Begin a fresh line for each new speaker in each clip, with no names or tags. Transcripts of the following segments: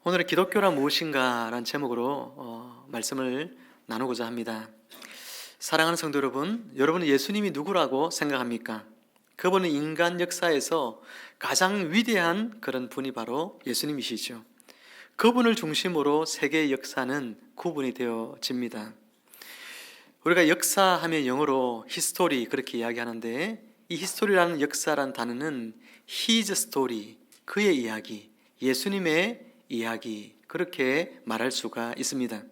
오늘은 기독교란 무엇인가 라는 제목으로 말씀을 나누고자 합니다. 사랑하는 성도 여러분, 여러분은 예수님이 누구라고 생각합니까? 그분은 인간 역사에서 가장 위대한 그런 분이 바로 예수님이시죠. 그분을 중심으로 세계의 역사는 구분이 되어집니다. 우리가 역사하면 영어로 히스토리 그렇게 이야기하는데, 이 히스토리라는 역사라는 단어는 His story, 그의 이야기, 예수님의 이야기, 그렇게 말할 수가 있습니다.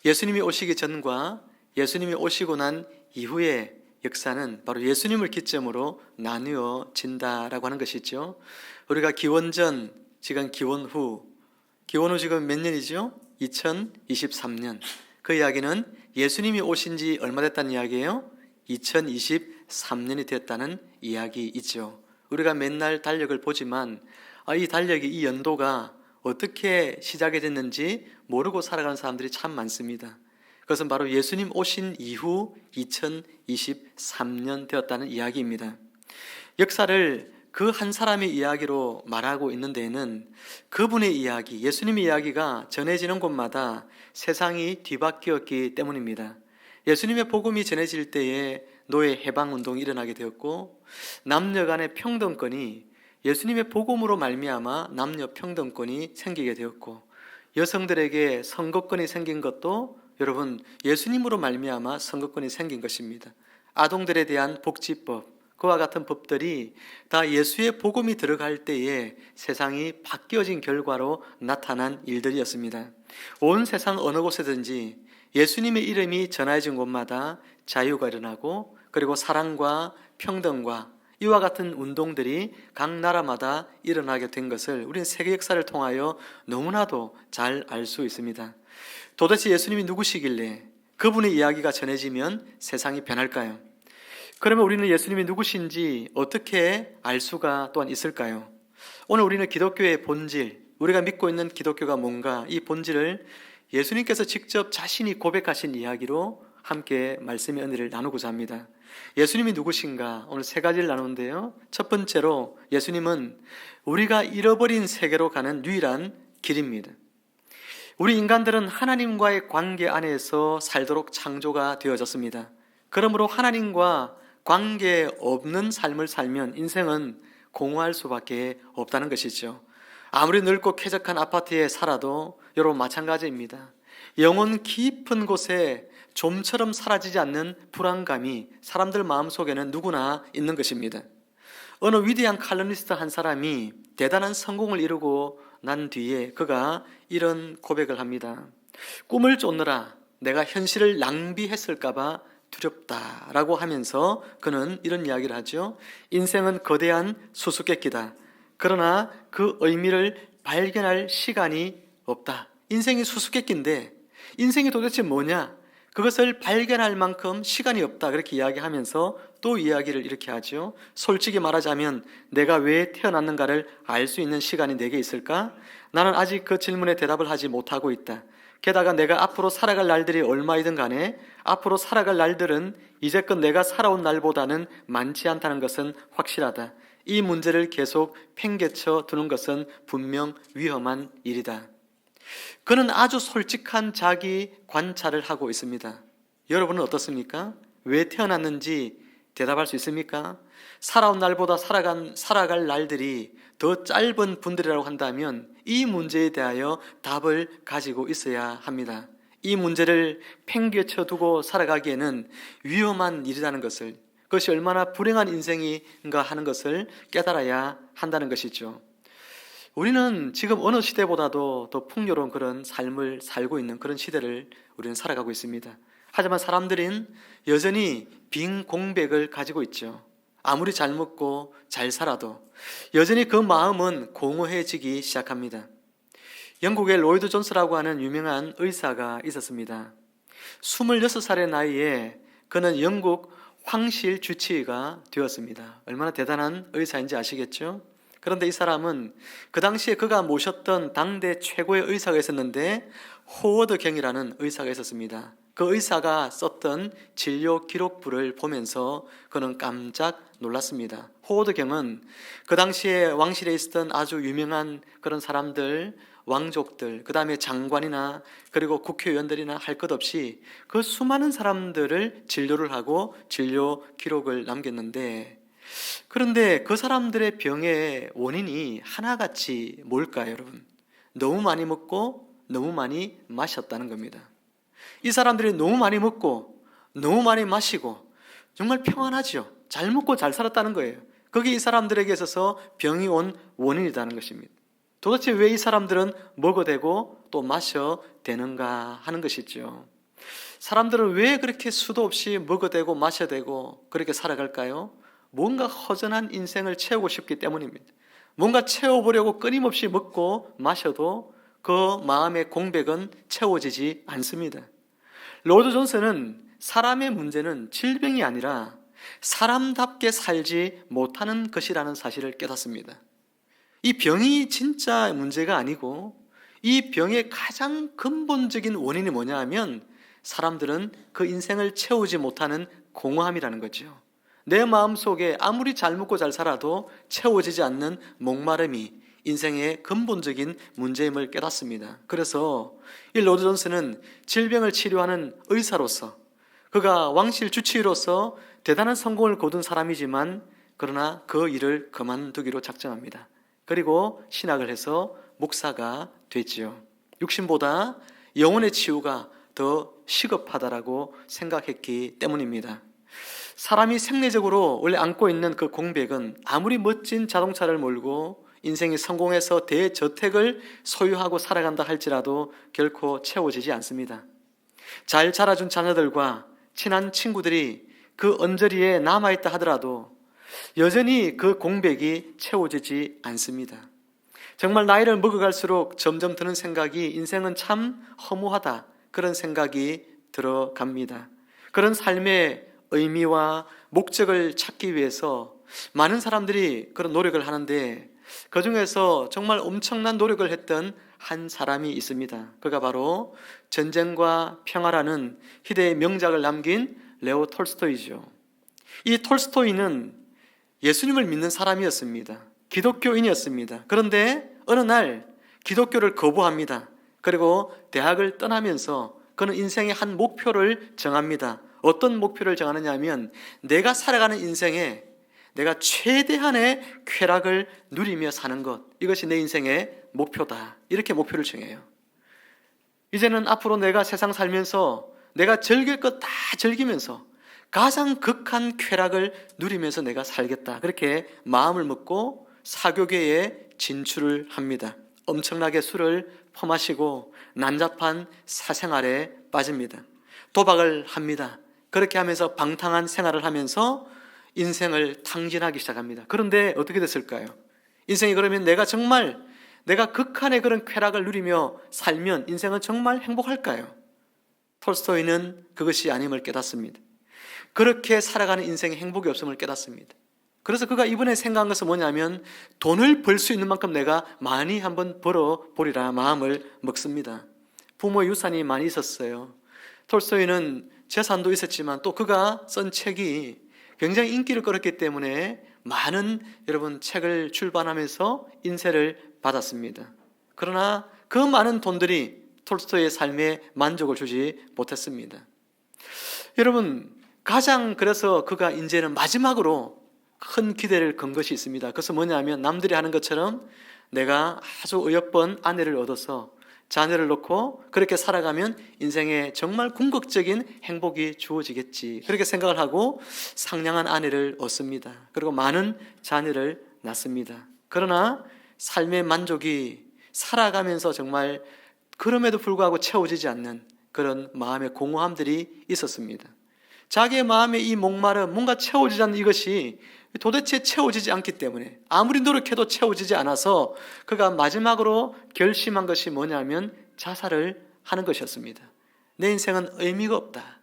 예수님이 오시기 전과 예수님이 오시고 난 이후의 역사는 바로 예수님을 기점으로 나누어진다라고 하는 것이죠. 우리가 기원전, 지금 기원 후 지금 몇 년이죠? 2023년. 그 이야기는 예수님이 오신 지 얼마 됐다는 이야기예요? 2023년이 되었다는 이야기이죠. 우리가 맨날 달력을 보지만 이 달력이, 이 연도가 어떻게 시작이 됐는지 모르고 살아가는 사람들이 참 많습니다. 그것은 바로 예수님 오신 이후 2023년 되었다는 이야기입니다. 역사를 그 한 사람의 이야기로 말하고 있는 데에는 그분의 이야기, 예수님의 이야기가 전해지는 곳마다 세상이 뒤바뀌었기 때문입니다. 예수님의 복음이 전해질 때에 노예 해방운동이 일어나게 되었고, 남녀 간의 평등권이 예수님의 복음으로 말미암아 남녀 평등권이 생기게 되었고, 여성들에게 선거권이 생긴 것도 여러분 예수님으로 말미암아 선거권이 생긴 것입니다. 아동들에 대한 복지법, 그와 같은 법들이 다 예수의 복음이 들어갈 때에 세상이 바뀌어진 결과로 나타난 일들이었습니다. 온 세상 어느 곳에든지 예수님의 이름이 전해진 곳마다 자유가 일어나고, 그리고 사랑과 평등과 이와 같은 운동들이 각 나라마다 일어나게 된 것을 우리는 세계 역사를 통하여 너무나도 잘 알 수 있습니다. 도대체 예수님이 누구시길래 그분의 이야기가 전해지면 세상이 변할까요? 그러면 우리는 예수님이 누구신지 어떻게 알 수가 또한 있을까요? 오늘 우리는 기독교의 본질, 우리가 믿고 있는 기독교가 뭔가, 이 본질을 예수님께서 직접 자신이 고백하신 이야기로 함께 말씀의 은혜를 나누고자 합니다. 예수님이 누구신가? 오늘 세 가지를 나누는데요. 첫 번째로 예수님은 우리가 잃어버린 세계로 가는 유일한 길입니다. 우리 인간들은 하나님과의 관계 안에서 살도록 창조가 되어졌습니다. 그러므로 하나님과 관계 없는 삶을 살면 인생은 공허할 수밖에 없다는 것이죠. 아무리 넓고 쾌적한 아파트에 살아도 여러분 마찬가지입니다. 영혼 깊은 곳에 좀처럼 사라지지 않는 불안감이 사람들 마음속에는 누구나 있는 것입니다. 어느 위대한 칼럼니스트 한 사람이 대단한 성공을 이루고 난 뒤에 그가 이런 고백을 합니다. 꿈을 쫓느라 내가 현실을 낭비했을까봐 두렵다라고 하면서 그는 이런 이야기를 하죠. 인생은 거대한 수수께끼다. 그러나 그 의미를 발견할 시간이 없다. 인생이 수수께끼인데 인생이 도대체 뭐냐? 그것을 발견할 만큼 시간이 없다. 그렇게 이야기하면서 또 이야기를 이렇게 하죠. 솔직히 말하자면 내가 왜 태어났는가를 알 수 있는 시간이 내게 있을까? 나는 아직 그 질문에 대답을 하지 못하고 있다. 게다가 내가 앞으로 살아갈 날들이 얼마이든 간에 앞으로 살아갈 날들은 이제껏 내가 살아온 날보다는 많지 않다는 것은 확실하다. 이 문제를 계속 팽개쳐 두는 것은 분명 위험한 일이다. 그는 아주 솔직한 자기 관찰을 하고 있습니다. 여러분은 어떻습니까? 왜 태어났는지 대답할 수 있습니까? 살아온 날보다 살아갈 날들이 더 짧은 분들이라고 한다면 이 문제에 대하여 답을 가지고 있어야 합니다. 이 문제를 팽개쳐 두고 살아가기에는 위험한 일이라는 것을, 그것이 얼마나 불행한 인생인가 하는 것을 깨달아야 한다는 것이죠. 우리는 지금 어느 시대보다도 더 풍요로운 그런 삶을 살고 있는 그런 시대를 우리는 살아가고 있습니다. 하지만 사람들은 여전히 빈 공백을 가지고 있죠. 아무리 잘 먹고 잘 살아도 여전히 그 마음은 공허해지기 시작합니다. 영국의 로이드 존스라고 하는 유명한 의사가 있었습니다. 26살의 나이에 그는 영국 황실 주치의가 되었습니다. 얼마나 대단한 의사인지 아시겠죠? 그런데 이 사람은 그 당시에 그가 모셨던 당대 최고의 의사가 있었는데 호워드 경이라는 의사가 있었습니다. 그 의사가 썼던 진료 기록부를 보면서 그는 깜짝 놀랐습니다. 호워드 경은 그 당시에 왕실에 있었던 아주 유명한 그런 사람들, 왕족들, 그 다음에 장관이나 그리고 국회의원들이나 할 것 없이 그 수많은 사람들을 진료를 하고 진료 기록을 남겼는데, 그런데 그 사람들의 병의 원인이 하나같이 뭘까요, 여러분? 너무 많이 먹고 너무 많이 마셨다는 겁니다. 이 사람들이 너무 많이 먹고 너무 많이 마시고 정말 평안하죠. 잘 먹고 잘 살았다는 거예요. 그게 이 사람들에게 있어서 병이 온 원인이라는 것입니다. 도대체 왜 이 사람들은 먹어대고 또 마셔대는가 하는 것이죠. 사람들은 왜 그렇게 수도 없이 먹어대고 마셔대고 그렇게 살아갈까요? 뭔가 허전한 인생을 채우고 싶기 때문입니다. 뭔가 채워보려고 끊임없이 먹고 마셔도 그 마음의 공백은 채워지지 않습니다. 로드 존슨은 사람의 문제는 질병이 아니라 사람답게 살지 못하는 것이라는 사실을 깨닫습니다. 이 병이 진짜 문제가 아니고 이 병의 가장 근본적인 원인이 뭐냐 하면 사람들은 그 인생을 채우지 못하는 공허함이라는 거죠. 내 마음속에 아무리 잘 먹고 잘 살아도 채워지지 않는 목마름이 인생의 근본적인 문제임을 깨닫습니다. 그래서 이 로드 존슨은 질병을 치료하는 의사로서, 그가 왕실 주치의로서 대단한 성공을 거둔 사람이지만 그러나 그 일을 그만두기로 작정합니다. 그리고 신학을 해서 목사가 됐지요. 육신보다 영혼의 치유가 더 시급하다라고 생각했기 때문입니다. 사람이 생리적으로 원래 안고 있는 그 공백은 아무리 멋진 자동차를 몰고 인생이 성공해서 대저택을 소유하고 살아간다 할지라도 결코 채워지지 않습니다. 잘 자라준 자녀들과 친한 친구들이 그 언저리에 남아있다 하더라도 여전히 그 공백이 채워지지 않습니다. 정말 나이를 먹어갈수록 점점 드는 생각이 인생은 참 허무하다, 그런 생각이 들어갑니다. 그런 삶의 의미와 목적을 찾기 위해서 많은 사람들이 그런 노력을 하는데 그 중에서 정말 엄청난 노력을 했던 한 사람이 있습니다. 그가 바로 전쟁과 평화라는 희대의 명작을 남긴 레오 톨스토이죠. 이 톨스토이는 예수님을 믿는 사람이었습니다. 기독교인이었습니다. 그런데 어느 날 기독교를 거부합니다. 그리고 대학을 떠나면서 그는 인생의 한 목표를 정합니다. 어떤 목표를 정하느냐 하면 내가 살아가는 인생에 내가 최대한의 쾌락을 누리며 사는 것, 이것이 내 인생의 목표다. 이렇게 목표를 정해요. 이제는 앞으로 내가 세상 살면서 내가 즐길 것 다 즐기면서 가장 극한 쾌락을 누리면서 내가 살겠다. 그렇게 마음을 먹고 사교계에 진출을 합니다. 엄청나게 술을 퍼마시고 난잡한 사생활에 빠집니다. 도박을 합니다. 그렇게 하면서 방탕한 생활을 하면서 인생을 탕진하기 시작합니다. 그런데 어떻게 됐을까요? 인생이 그러면 내가 극한의 그런 쾌락을 누리며 살면 인생은 정말 행복할까요? 톨스토이는 그것이 아님을 깨닫습니다. 그렇게 살아가는 인생에 행복이 없음을 깨닫습니다. 그래서 그가 이번에 생각한 것은 뭐냐면 돈을 벌 수 있는 만큼 내가 많이 한번 벌어보리라 마음을 먹습니다. 부모의 유산이 많이 있었어요. 톨스토이는 재산도 있었지만 또 그가 쓴 책이 굉장히 인기를 끌었기 때문에 많은 여러분 책을 출版하면서 인세를 받았습니다. 그러나 그 많은 돈들이 톨스토이의 삶에 만족을 주지 못했습니다. 여러분, 가장 그래서 그가 이제는 마지막으로 큰 기대를 건 것이 있습니다. 그것은 뭐냐면 남들이 하는 것처럼 내가 아주 어여쁜 아내를 얻어서 자녀를 놓고 그렇게 살아가면 인생에 정말 궁극적인 행복이 주어지겠지, 그렇게 생각을 하고 상냥한 아내를 얻습니다. 그리고 많은 자녀를 낳습니다. 그러나 삶의 만족이 살아가면서 정말 그럼에도 불구하고 채워지지 않는 그런 마음의 공허함들이 있었습니다. 자기의 마음의 이 목마름, 뭔가 채워지지 않는 이것이 도대체 채워지지 않기 때문에 아무리 노력해도 채워지지 않아서 그가 마지막으로 결심한 것이 뭐냐면 자살을 하는 것이었습니다. 내 인생은 의미가 없다.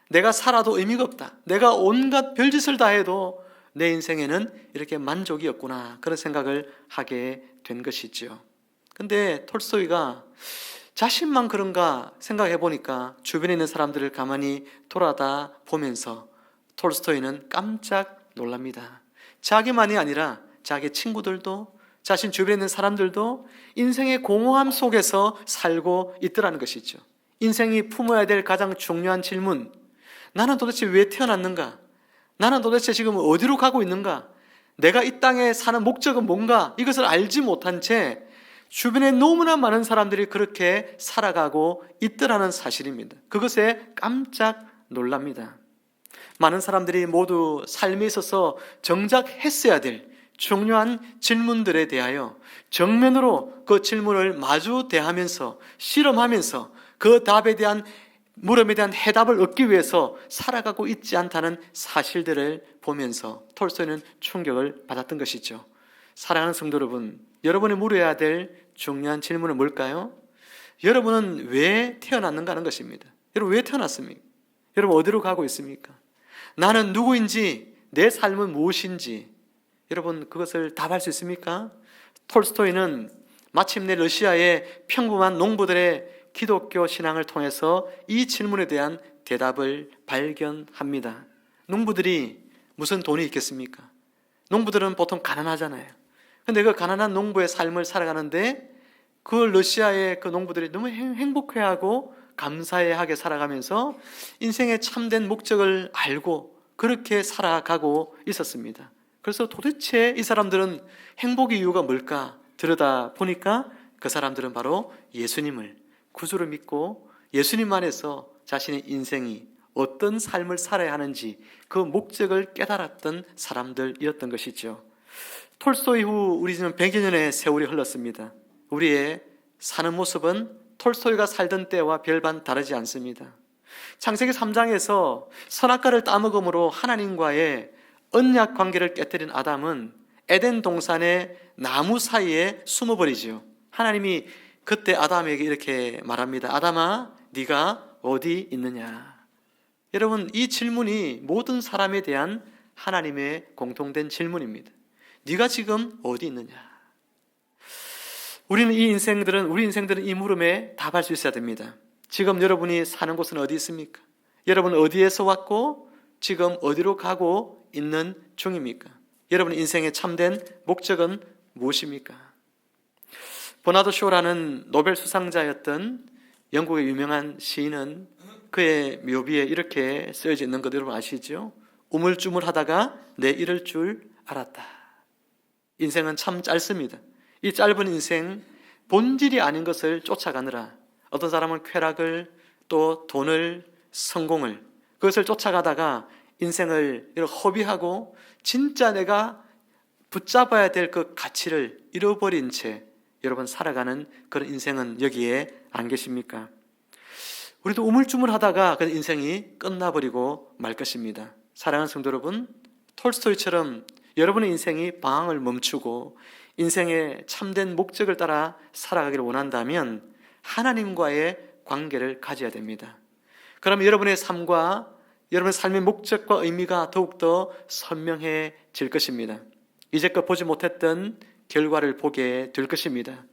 내가 살아도 의미가 없다. 내가 온갖 별짓을 다 해도 내 인생에는 이렇게 만족이 없구나, 그런 생각을 하게 된 것이죠. 근데 톨스토이가 자신만 그런가 생각해 보니까 주변에 있는 사람들을 가만히 돌아다 보면서 톨스토이는 깜짝 놀랍니다. 자기만이 아니라 자기 친구들도 자신 주변에 있는 사람들도 인생의 공허함 속에서 살고 있더라는 것이죠. 인생이 품어야 될 가장 중요한 질문, 나는 도대체 왜 태어났는가? 나는 도대체 지금 어디로 가고 있는가? 내가 이 땅에 사는 목적은 뭔가? 이것을 알지 못한 채 주변에 너무나 많은 사람들이 그렇게 살아가고 있더라는 사실입니다. 그것에 깜짝 놀랍니다. 많은 사람들이 모두 삶에 있어서 정작 했어야 될 중요한 질문들에 대하여 정면으로 그 질문을 마주 대하면서 실험하면서 그 답에 대한 물음에 대한 해답을 얻기 위해서 살아가고 있지 않다는 사실들을 보면서 톨스토이는 충격을 받았던 것이죠. 사랑하는 성도 여러분, 여러분이 물어야 될 중요한 질문은 뭘까요? 여러분은 왜 태어났는가 하는 것입니다. 여러분 왜 태어났습니까? 여러분 어디로 가고 있습니까? 나는 누구인지, 내 삶은 무엇인지 여러분 그것을 답할 수 있습니까? 톨스토이는 마침내 러시아의 평범한 농부들의 기독교 신앙을 통해서 이 질문에 대한 대답을 발견합니다. 농부들이 무슨 돈이 있겠습니까? 농부들은 보통 가난하잖아요. 근데 그 가난한 농부의 삶을 살아가는데 그 러시아의 그 농부들이 너무 행복해하고 감사해하게 살아가면서 인생의 참된 목적을 알고 그렇게 살아가고 있었습니다. 그래서 도대체 이 사람들은 행복의 이유가 뭘까 들여다 보니까 그 사람들은 바로 예수님을, 구주를 믿고 예수님 안에서 자신의 인생이 어떤 삶을 살아야 하는지 그 목적을 깨달았던 사람들이었던 것이죠. 톨스토이 후 우리는 100여 년의 세월이 흘렀습니다. 우리의 사는 모습은 톨스토이가 살던 때와 별반 다르지 않습니다. 창세기 3장에서 선악과를 따먹음으로 하나님과의 언약 관계를 깨뜨린 아담은 에덴 동산의 나무 사이에 숨어버리지요. 하나님이 그때 아담에게 이렇게 말합니다. 아담아, 네가 어디 있느냐? 여러분, 이 질문이 모든 사람에 대한 하나님의 공통된 질문입니다. 네가 지금 어디 있느냐? 우리 인생들은 이 물음에 답할 수 있어야 됩니다. 지금 여러분이 사는 곳은 어디 있습니까? 여러분 어디에서 왔고 지금 어디로 가고 있는 중입니까? 여러분의 인생의 참된 목적은 무엇입니까? 버나드 쇼라는 노벨 수상자였던 영국의 유명한 시인은 그의 묘비에 이렇게 쓰여져 있는 것 여러분 아시죠? 우물쭈물하다가 내 이럴 줄 알았다. 인생은 참 짧습니다. 이 짧은 인생, 본질이 아닌 것을 쫓아가느라 어떤 사람은 쾌락을, 또 돈을, 성공을, 그것을 쫓아가다가 인생을 이렇게 허비하고 진짜 내가 붙잡아야 될 그 가치를 잃어버린 채 여러분 살아가는 그런 인생은 여기에 안 계십니까? 우리도 우물쭈물하다가 그 인생이 끝나버리고 말 것입니다. 사랑하는 성도 여러분, 톨스토이처럼 여러분의 인생이 방황을 멈추고 인생의 참된 목적을 따라 살아가기를 원한다면 하나님과의 관계를 가져야 됩니다. 그러면 여러분의 삶과 여러분의 삶의 목적과 의미가 더욱더 선명해질 것입니다. 이제껏 보지 못했던 결과를 보게 될 것입니다.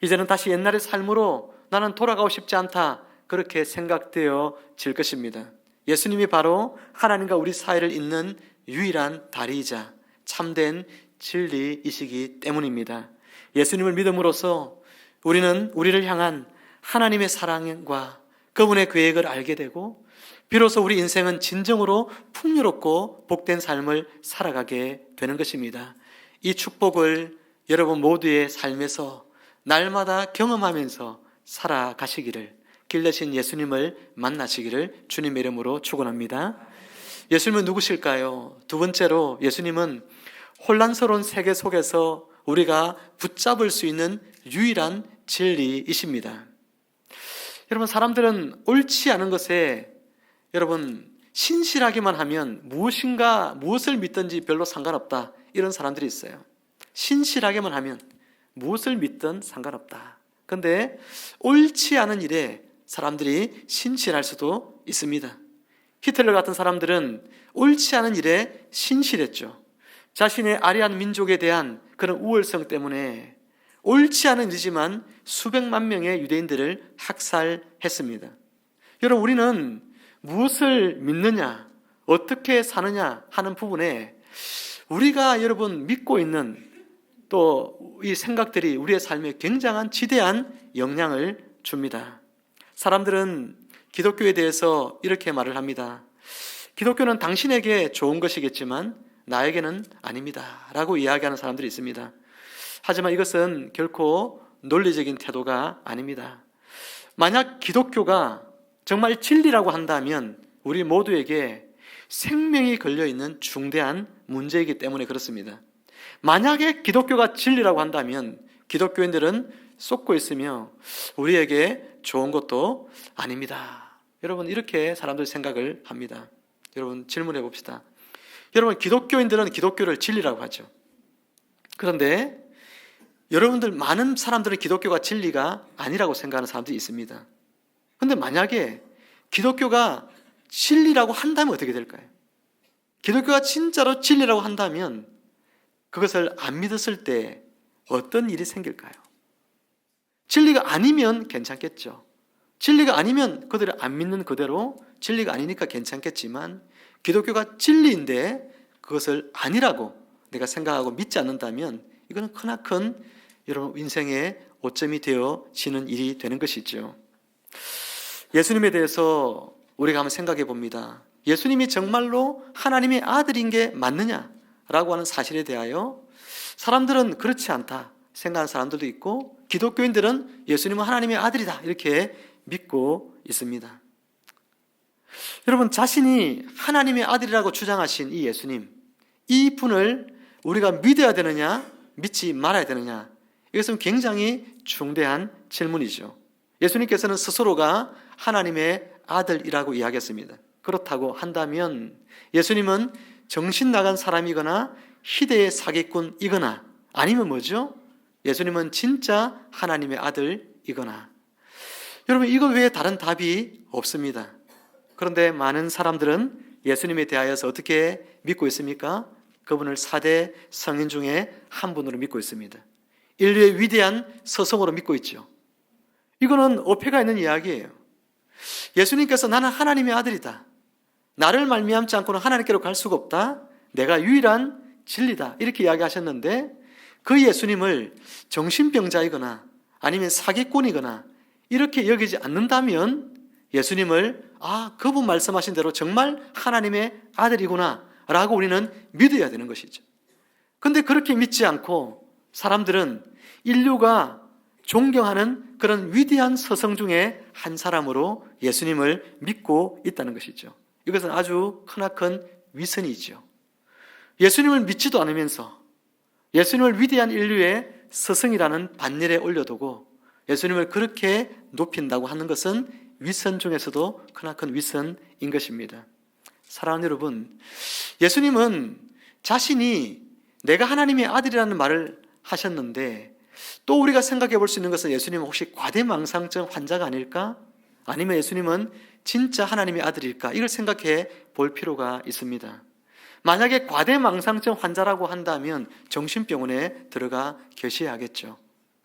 이제는 다시 옛날의 삶으로 나는 돌아가고 싶지 않다, 그렇게 생각되어질 것입니다. 예수님이 바로 하나님과 우리 사이를 잇는 유일한 다리이자 참된 진리이시기 때문입니다. 예수님을 믿음으로써 우리는 우리를 향한 하나님의 사랑과 그분의 계획을 알게 되고 비로소 우리 인생은 진정으로 풍요롭고 복된 삶을 살아가게 되는 것입니다. 이 축복을 여러분 모두의 삶에서 날마다 경험하면서 살아가시기를, 길 대신 예수님을 만나시기를 주님의 이름으로 축원합니다. 예수님은 누구실까요? 두 번째로 예수님은 혼란스러운 세계 속에서 우리가 붙잡을 수 있는 유일한 진리이십니다. 여러분, 사람들은 옳지 않은 것에 여러분 신실하기만 하면 무엇을 믿든지 별로 상관없다, 이런 사람들이 있어요. 신실하게만 하면 무엇을 믿든 상관없다. 그런데 옳지 않은 일에 사람들이 신실할 수도 있습니다. 히틀러 같은 사람들은 옳지 않은 일에 신실했죠. 자신의 아리안 민족에 대한 그런 우월성 때문에 옳지 않은 일이지만 수백만 명의 유대인들을 학살했습니다. 여러분, 우리는 무엇을 믿느냐, 어떻게 사느냐 하는 부분에 우리가 여러분 믿고 있는 또 이 생각들이 우리의 삶에 굉장한 지대한 영향을 줍니다. 사람들은 기독교에 대해서 이렇게 말을 합니다. 기독교는 당신에게 좋은 것이겠지만 나에게는 아닙니다 라고 이야기하는 사람들이 있습니다. 하지만 이것은 결코 논리적인 태도가 아닙니다. 만약 기독교가 정말 진리라고 한다면 우리 모두에게 생명이 걸려있는 중대한 문제이기 때문에 그렇습니다. 만약에 기독교가 진리라고 한다면 기독교인들은 쏟고 있으며 우리에게 좋은 것도 아닙니다. 여러분, 이렇게 사람들이 생각을 합니다. 여러분, 질문해 봅시다. 여러분, 기독교인들은 기독교를 진리라고 하죠. 그런데 여러분들, 많은 사람들은 기독교가 진리가 아니라고 생각하는 사람들이 있습니다. 그런데 만약에 기독교가 진리라고 한다면 어떻게 될까요? 기독교가 진짜로 진리라고 한다면 그것을 안 믿었을 때 어떤 일이 생길까요? 진리가 아니면 괜찮겠죠. 진리가 아니면 그들을 안 믿는 그대로 진리가 아니니까 괜찮겠지만 기독교가 진리인데 그것을 아니라고 내가 생각하고 믿지 않는다면 이거는 크나큰 여러분 인생의 오점이 되어지는 일이 되는 것이죠. 예수님에 대해서 우리가 한번 생각해 봅니다. 예수님이 정말로 하나님의 아들인 게 맞느냐라고 하는 사실에 대하여 사람들은 그렇지 않다 생각하는 사람들도 있고 기독교인들은 예수님은 하나님의 아들이다 이렇게 믿고 있습니다. 여러분, 자신이 하나님의 아들이라고 주장하신 이 예수님, 이 분을 우리가 믿어야 되느냐 믿지 말아야 되느냐, 이것은 굉장히 중대한 질문이죠. 예수님께서는 스스로가 하나님의 아들이라고 이야기했습니다. 그렇다고 한다면 예수님은 정신 나간 사람이거나 희대의 사기꾼이거나 아니면 뭐죠? 예수님은 진짜 하나님의 아들이거나. 여러분, 이것 외에 다른 답이 없습니다. 그런데 많은 사람들은 예수님에 대하여서 어떻게 믿고 있습니까? 그분을 4대 성인 중에 한 분으로 믿고 있습니다. 인류의 위대한 서성으로 믿고 있죠. 이거는 어폐가 있는 이야기예요. 예수님께서 나는 하나님의 아들이다, 나를 말미암지 않고는 하나님께로 갈 수가 없다, 내가 유일한 진리다 이렇게 이야기하셨는데 그 예수님을 정신병자이거나 아니면 사기꾼이거나 이렇게 여기지 않는다면 예수님을 그분 말씀하신 대로 정말 하나님의 아들이구나 라고 우리는 믿어야 되는 것이죠. 그런데 그렇게 믿지 않고 사람들은 인류가 존경하는 그런 위대한 서성 중에 한 사람으로 예수님을 믿고 있다는 것이죠. 이것은 아주 크나큰 위선이죠. 예수님을 믿지도 않으면서 예수님을 위대한 인류의 스승이라는 반열에 올려두고 예수님을 그렇게 높인다고 하는 것은 위선 중에서도 크나큰 위선인 것입니다. 사랑하는 여러분, 예수님은 자신이 내가 하나님의 아들이라는 말을 하셨는데 또 우리가 생각해 볼 수 있는 것은 예수님은 혹시 과대망상증 환자가 아닐까? 아니면 예수님은 진짜 하나님의 아들일까? 이걸 생각해 볼 필요가 있습니다. 만약에 과대망상증 환자라고 한다면 정신병원에 들어가 계셔야겠죠.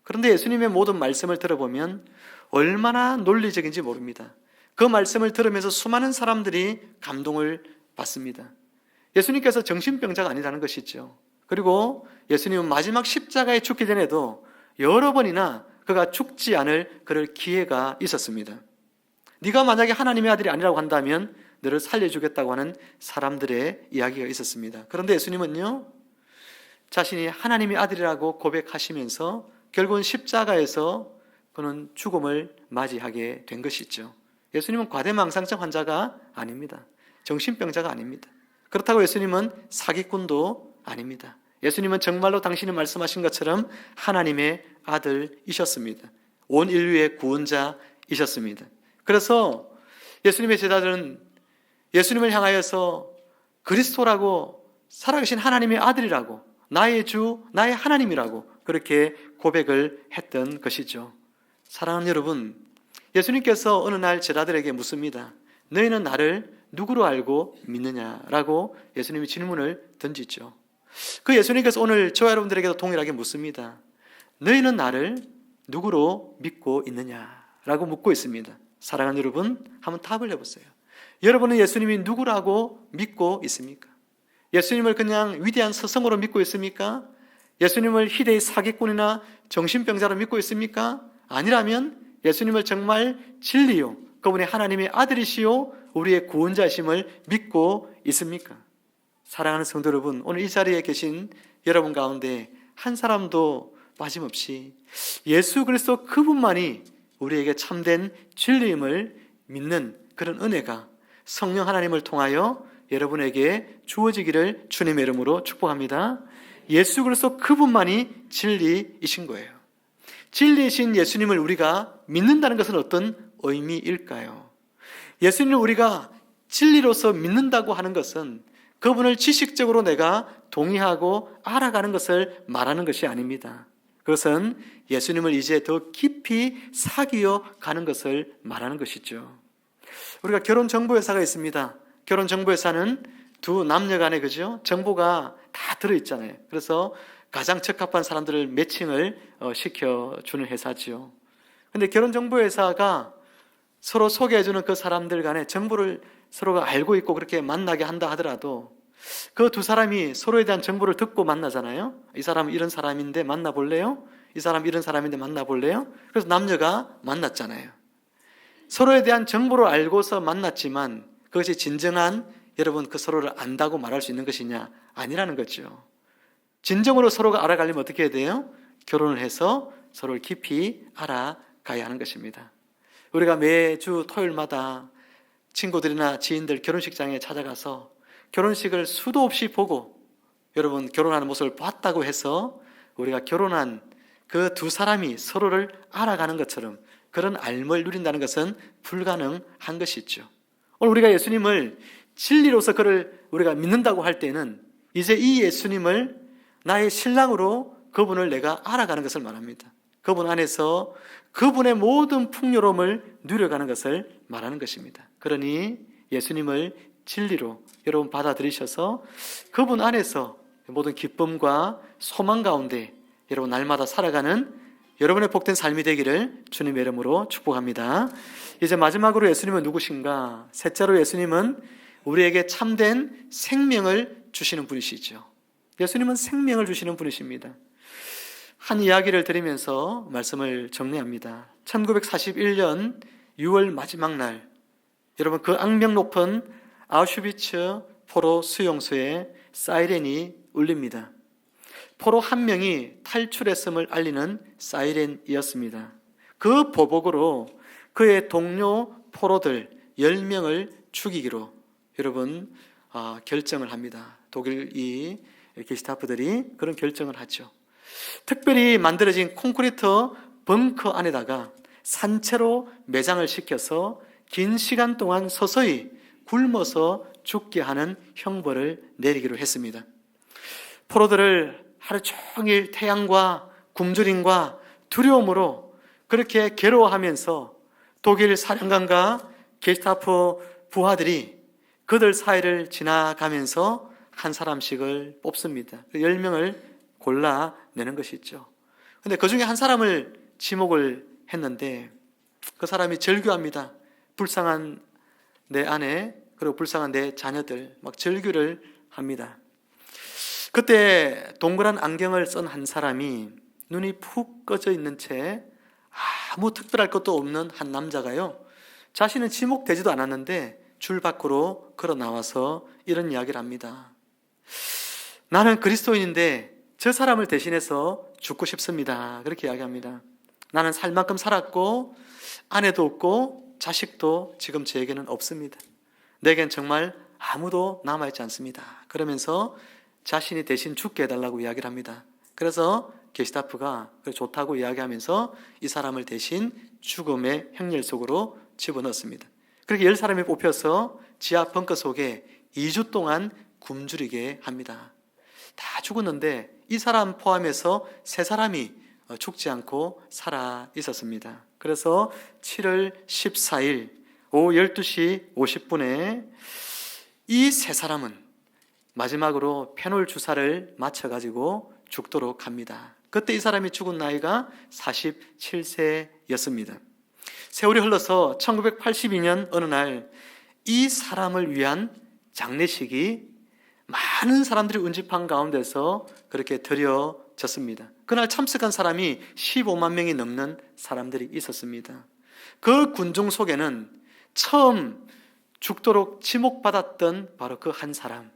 그런데 예수님의 모든 말씀을 들어보면 얼마나 논리적인지 모릅니다. 그 말씀을 들으면서 수많은 사람들이 감동을 받습니다. 예수님께서 정신병자가 아니라는 것이죠. 그리고 예수님은 마지막 십자가에 죽기 전에도 여러 번이나 그가 죽지 않을 그럴 기회가 있었습니다. 네가 만약에 하나님의 아들이 아니라고 한다면 너를 살려주겠다고 하는 사람들의 이야기가 있었습니다. 그런데 예수님은요, 자신이 하나님의 아들이라고 고백하시면서 결국은 십자가에서 그는 죽음을 맞이하게 된 것이죠. 예수님은 과대망상증 환자가 아닙니다. 정신병자가 아닙니다. 그렇다고 예수님은 사기꾼도 아닙니다. 예수님은 정말로 당신이 말씀하신 것처럼 하나님의 아들이셨습니다. 온 인류의 구원자이셨습니다. 그래서 예수님의 제자들은 예수님을 향하여서 그리스도라고, 살아계신 하나님의 아들이라고, 나의 주, 나의 하나님이라고 그렇게 고백을 했던 것이죠. 사랑하는 여러분, 예수님께서 어느 날 제자들에게 묻습니다. 너희는 나를 누구로 알고 믿느냐라고 예수님이 질문을 던지죠. 그 예수님께서 오늘 저와 여러분들에게도 동일하게 묻습니다. 너희는 나를 누구로 믿고 있느냐라고 묻고 있습니다. 사랑하는 여러분, 한번 답을 해보세요. 여러분은 예수님이 누구라고 믿고 있습니까? 예수님을 그냥 위대한 스승으로 믿고 있습니까? 예수님을 희대의 사기꾼이나 정신병자로 믿고 있습니까? 아니라면 예수님을 정말 진리요, 그분이 하나님의 아들이시요 우리의 구원자심을 믿고 있습니까? 사랑하는 성도 여러분, 오늘 이 자리에 계신 여러분 가운데 한 사람도 빠짐없이 예수 그리스도 그분만이 우리에게 참된 진리임을 믿는 그런 은혜가 성령 하나님을 통하여 여러분에게 주어지기를 주님의 이름으로 축복합니다. 예수 그리스도 그분만이 진리이신 거예요. 진리이신 예수님을 우리가 믿는다는 것은 어떤 의미일까요? 예수님을 우리가 진리로서 믿는다고 하는 것은 그분을 지식적으로 내가 동의하고 알아가는 것을 말하는 것이 아닙니다. 그것은 예수님을 이제 더 깊이 사귀어 가는 것을 말하는 것이죠. 우리가 결혼정보회사가 있습니다. 결혼정보회사는 두 남녀 간에 그죠? 정보가 다 들어있잖아요. 그래서 가장 적합한 사람들을 매칭을 시켜주는 회사지요. 근데 결혼정보회사가 서로 소개해주는 그 사람들 간에 정보를 서로가 알고 있고 그렇게 만나게 한다 하더라도 그 두 사람이 서로에 대한 정보를 듣고 만나잖아요. 이 사람은 이런 사람인데 만나볼래요? 이 사람은 이런 사람인데 만나볼래요? 그래서 남녀가 만났잖아요. 서로에 대한 정보를 알고서 만났지만 그것이 진정한 여러분 그 서로를 안다고 말할 수 있는 것이냐? 아니라는 거죠. 진정으로 서로가 알아가려면 어떻게 해야 돼요? 결혼을 해서 서로를 깊이 알아가야 하는 것입니다. 우리가 매주 토요일마다 친구들이나 지인들 결혼식장에 찾아가서 결혼식을 수도 없이 보고 여러분 결혼하는 모습을 봤다고 해서 우리가 결혼한 그 두 사람이 서로를 알아가는 것처럼 그런 알을 누린다는 것은 불가능한 것이죠. 오늘 우리가 예수님을 진리로서 그를 우리가 믿는다고 할 때는 이제 이 예수님을 나의 신랑으로 그분을 내가 알아가는 것을 말합니다. 그분 안에서 그분의 모든 풍요로움을 누려가는 것을 말하는 것입니다. 그러니 예수님을 진리로 여러분 받아들이셔서 그분 안에서 모든 기쁨과 소망 가운데 여러분 날마다 살아가는 여러분의 복된 삶이 되기를 주님의 이름으로 축복합니다. 이제 마지막으로 예수님은 누구신가? 셋째로 예수님은 우리에게 참된 생명을 주시는 분이시죠. 예수님은 생명을 주시는 분이십니다. 한 이야기를 드리면서 말씀을 정리합니다. 1941년 6월 마지막 날, 여러분 그 악명 높은 아우슈비츠 포로 수용소에 사이렌이 울립니다. 포로 한 명이 탈출했음을 알리는 사이렌이었습니다. 그 보복으로 그의 동료 포로들 10명을 죽이기로 여러분 결정을 합니다. 독일 이 게시타프들이 그런 결정을 하죠. 특별히 만들어진 콘크리트 벙커 안에다가 산채로 매장을 시켜서 긴 시간 동안 서서히 굶어서 죽게 하는 형벌을 내리기로 했습니다. 포로들을 하루 종일 태양과 굶주림과 두려움으로 그렇게 괴로워하면서 독일 사령관과 게스타포 부하들이 그들 사이를 지나가면서 한 사람씩을 뽑습니다. 10명을 골라내는 것이죠. 근데 그 중에 한 사람을 지목을 했는데 그 사람이 절규합니다. 불쌍한 내 아내 그리고 불쌍한 내 자녀들 막 절규를 합니다. 그때 동그란 안경을 쓴 한 사람이 눈이 푹 꺼져 있는 채 아무 특별할 것도 없는 한 남자가요, 자신은 지목되지도 않았는데 줄 밖으로 걸어 나와서 이런 이야기를 합니다. 나는 그리스도인인데 저 사람을 대신해서 죽고 싶습니다. 그렇게 이야기합니다. 나는 살 만큼 살았고 아내도 없고 자식도 지금 제게는 없습니다. 내겐 정말 아무도 남아있지 않습니다. 그러면서 자신이 대신 죽게 해달라고 이야기를 합니다. 그래서 게시타프가 좋다고 이야기하면서 이 사람을 대신 죽음의 행렬 속으로 집어넣습니다. 그렇게 10사람이 뽑혀서 지하 벙커 속에 2주 동안 굶주리게 합니다. 다 죽었는데 이 사람 포함해서 3사람이 죽지 않고 살아 있었습니다. 그래서 7월 14일 오후 12시 50분에 이 3사람은 마지막으로 페놀 주사를 맞춰가지고 죽도록 합니다. 그때 이 사람이 죽은 나이가 47세였습니다. 세월이 흘러서 1982년 어느 날 이 사람을 위한 장례식이 많은 사람들이 운집한 가운데서 그렇게 이루어졌습니다. 그날 참석한 사람이 15만 명이 넘는 사람들이 있었습니다. 그 군중 속에는 처음 죽도록 지목받았던 바로 그 한 사람,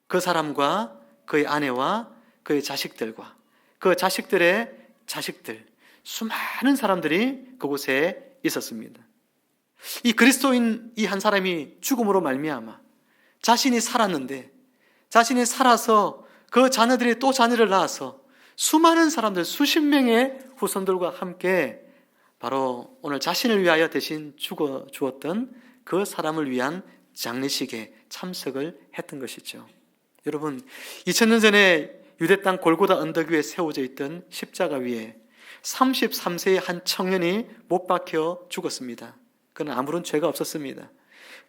그 사람과 그의 아내와 그의 자식들과 그 자식들의 자식들, 수많은 사람들이 그곳에 있었습니다. 이 그리스도인 이 한 사람이 죽음으로 말미암아 자신이 살았는데, 자신이 살아서 그 자녀들이 또 자녀를 낳아서 수많은 사람들, 수십 명의 후손들과 함께 바로 오늘 자신을 위하여 대신 죽어 주었던 그 사람을 위한 장례식에 참석을 했던 것이죠. 여러분, 2000년 전에 유대 땅 골고다 언덕 위에 세워져 있던 십자가 위에 33세의 한 청년이 못 박혀 죽었습니다. 그는 아무런 죄가 없었습니다.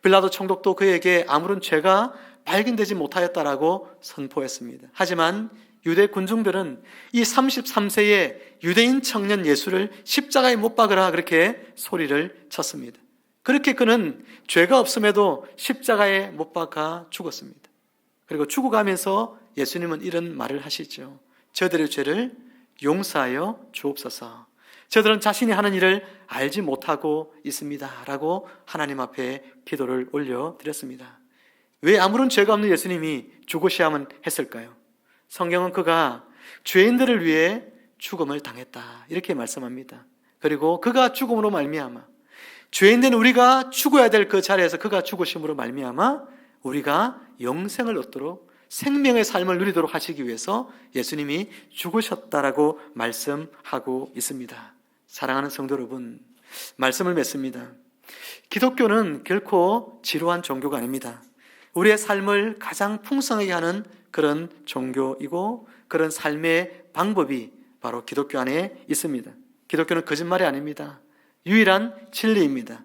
빌라도 총독도 그에게 아무런 죄가 발견되지 못하였다라고 선포했습니다. 하지만 유대 군중들은 이 33세의 유대인 청년 예수를 십자가에 못 박으라 그렇게 소리를 쳤습니다. 그렇게 그는 죄가 없음에도 십자가에 못 박아 죽었습니다. 그리고 죽어가면서 예수님은 이런 말을 하시죠. 저들의 죄를 용서하여 주옵소서. 저들은 자신이 하는 일을 알지 못하고 있습니다 라고 하나님 앞에 기도를 올려드렸습니다. 왜 아무런 죄가 없는 예수님이 죽으셔야만 했을까요? 성경은 그가 죄인들을 위해 죽음을 당했다 이렇게 말씀합니다. 그리고 그가 죽음으로 말미암아 죄인된 우리가 죽어야 될 그 자리에서 그가 죽으심으로 말미암아 우리가 영생을 얻도록 생명의 삶을 누리도록 하시기 위해서 예수님이 죽으셨다라고 말씀하고 있습니다. 사랑하는 성도 여러분, 말씀을 맺습니다. 기독교는 결코 지루한 종교가 아닙니다. 우리의 삶을 가장 풍성하게 하는 그런 종교이고 그런 삶의 방법이 바로 기독교 안에 있습니다. 기독교는 거짓말이 아닙니다. 유일한 진리입니다.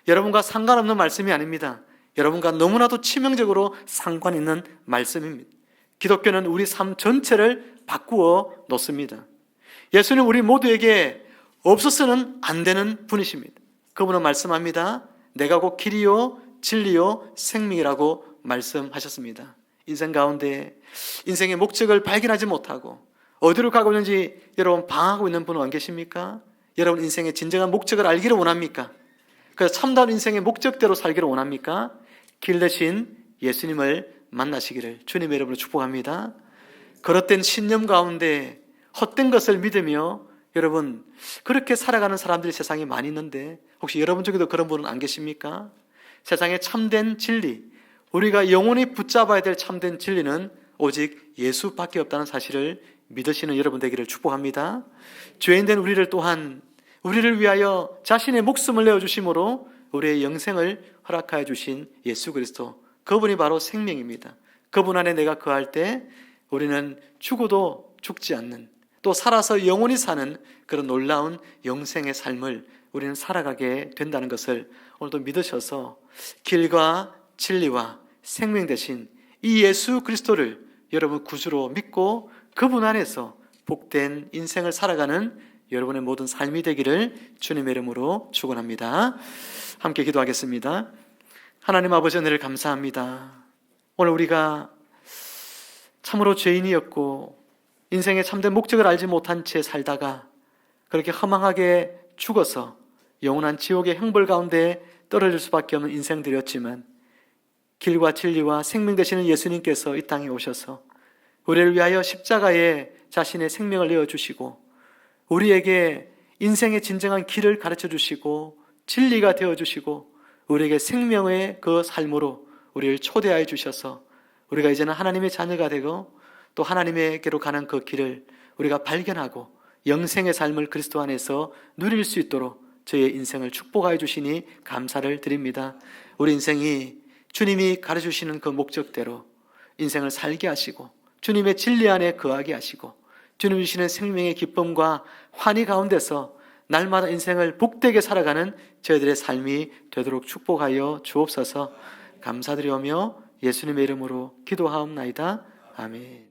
여러분과 상관없는 말씀이 아닙니다. 여러분과 너무나도 치명적으로 상관 있는 말씀입니다. 기독교는 우리 삶 전체를 바꾸어 놓습니다. 예수는 우리 모두에게 없어서는 안 되는 분이십니다. 그분은 말씀합니다. 내가 곧 길이요 진리요 생명이라고 말씀하셨습니다. 인생 가운데 인생의 목적을 발견하지 못하고 어디로 가고 있는지 여러분 방황하고 있는 분은 안 계십니까? 여러분 인생의 진정한 목적을 알기를 원합니까? 그래서 참다운 인생의 목적대로 살기를 원합니까? 길 대신 예수님을 만나시기를 주님의 이름으로 축복합니다. 그릇된 신념 가운데 헛된 것을 믿으며 여러분 그렇게 살아가는 사람들이 세상에 많이 있는데 혹시 여러분 중에도 그런 분은 안 계십니까? 세상에 참된 진리, 우리가 영원히 붙잡아야 될 참된 진리는 오직 예수밖에 없다는 사실을 믿으시는 여러분 되기를 축복합니다. 죄인된 우리를 또한 우리를 위하여 자신의 목숨을 내어주심으로 우리의 영생을 허락하여 주신 예수 그리스도, 그분이 바로 생명입니다. 그분 안에 내가 거할 때 우리는 죽어도 죽지 않는, 또 살아서 영원히 사는 그런 놀라운 영생의 삶을 우리는 살아가게 된다는 것을 오늘도 믿으셔서 길과 진리와 생명 되신 이 예수 그리스도를 여러분 구주로 믿고 그분 안에서 복된 인생을 살아가는 여러분의 모든 삶이 되기를 주님의 이름으로 축원합니다. 함께 기도하겠습니다. 하나님 아버지 은혜를 감사합니다. 오늘 우리가 참으로 죄인이었고 인생의 참된 목적을 알지 못한 채 살다가 그렇게 허망하게 죽어서 영원한 지옥의 형벌 가운데 떨어질 수밖에 없는 인생들이었지만 길과 진리와 생명 되시는 예수님께서 이 땅에 오셔서 우리를 위하여 십자가에 자신의 생명을 내어주시고 우리에게 인생의 진정한 길을 가르쳐 주시고 진리가 되어주시고 우리에게 생명의 그 삶으로 우리를 초대하여 주셔서 우리가 이제는 하나님의 자녀가 되고 또 하나님에게로 가는 그 길을 우리가 발견하고 영생의 삶을 그리스도 안에서 누릴 수 있도록 저희의 인생을 축복하여 주시니 감사를 드립니다. 우리 인생이 주님이 가르쳐 주시는 그 목적대로 인생을 살게 하시고 주님의 진리 안에 거하게 하시고 주님 주시는 생명의 기쁨과 환희 가운데서 날마다 인생을 복되게 살아가는 저희들의 삶이 되도록 축복하여 주옵소서. 감사드리오며 예수님의 이름으로 기도하옵나이다. 아멘.